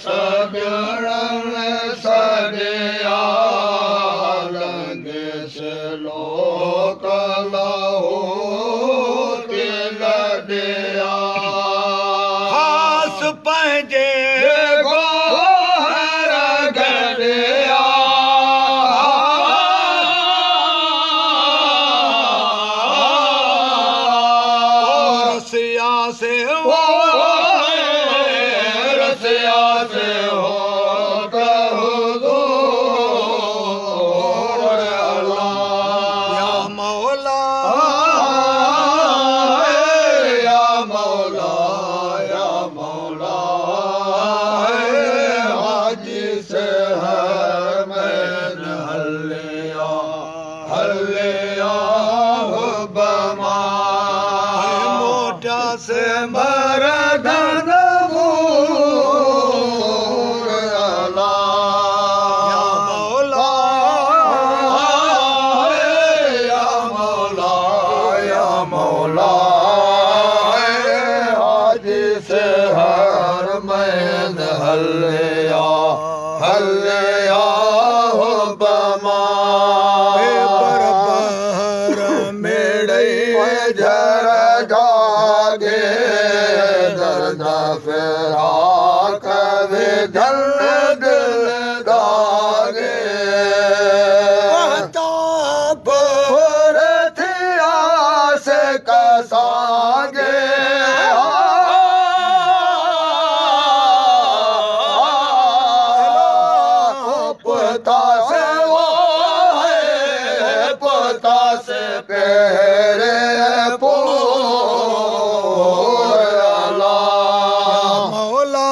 सगरण सदिया लंगे से लोक लहो तिल दिया खास पंहिंजे गोहर गड़िया रसिया से वो रसिया से हो या मौला या मौला या मौला हाजी से हर मैन हल्लिया हल्लिया हो बमा मोटा से मरदन या मौला या मौला या मौला हाजी से हर मैन हल्लिया हल्लिया हो बमा बरबर मेड़े झर धागे दर्द फेरा कभी धन दिल दागे थी आस कसागे पता से वो है पता से पहरे मौला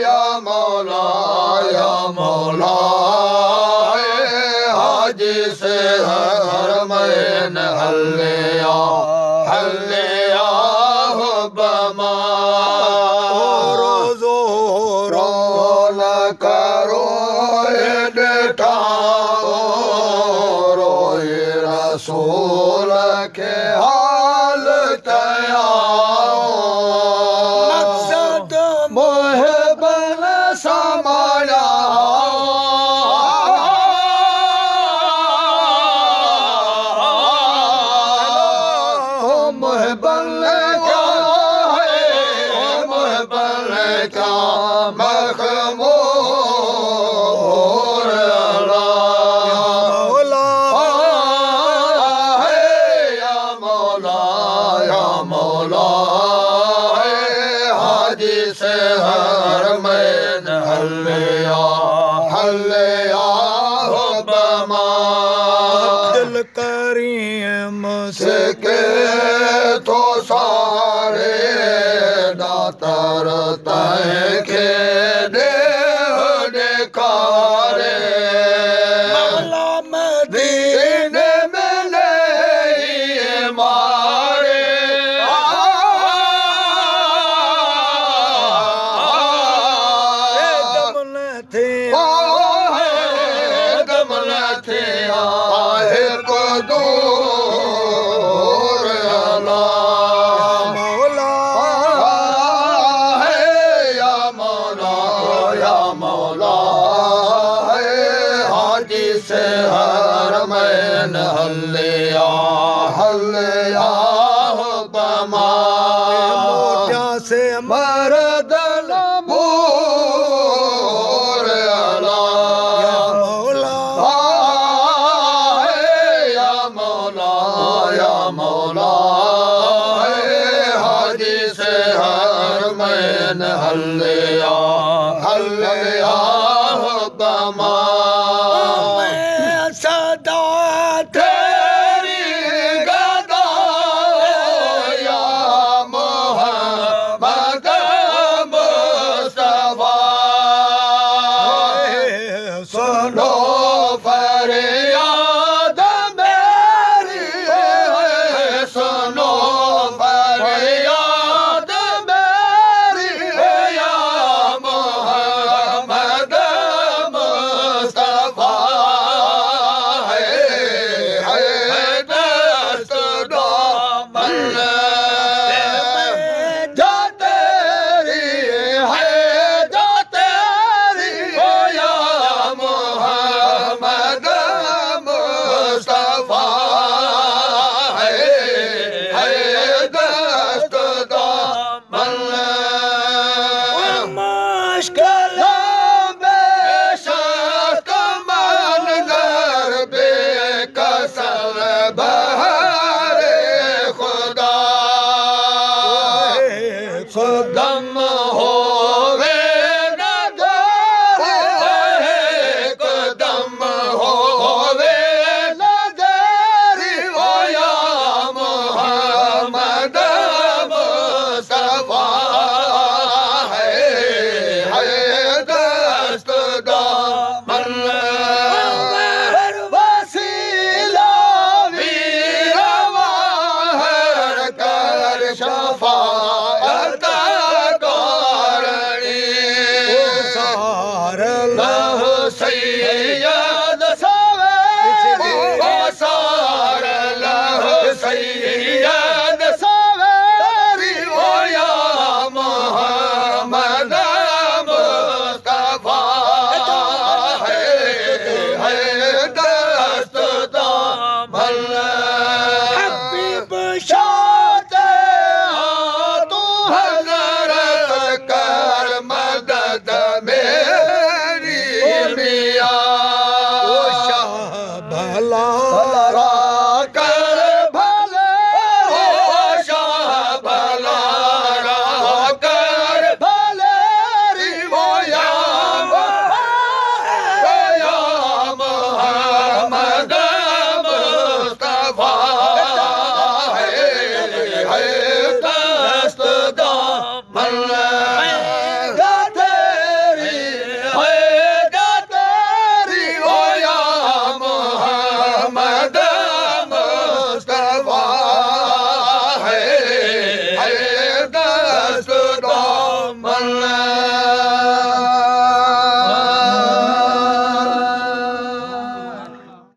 या मौला या मौला हाजी से हर मैन हल्लिया हल्लिया हो बमा रोजो रोल करो बैठाओ रोए रसूल के हाल तयाओ मकसद मोहबन समाया मोहबन क्या है मोहबन क्या मखमूर मौला या मौला या मौला हाजी से हर मैन हल्लिया हल्लिया हो बमा दिल करीम से के तो सारे दातर तय के देखारे मौला दीन में नहीं मारे दमन थे दमन थे आहे को दूर मौला या मौला या मौला हाजी से हर मैन हल्लिया हल्लिया हो बमा मोटा से मरदन भूर या मौला या मौला या मौला हाजी से हर मैन हल्लिया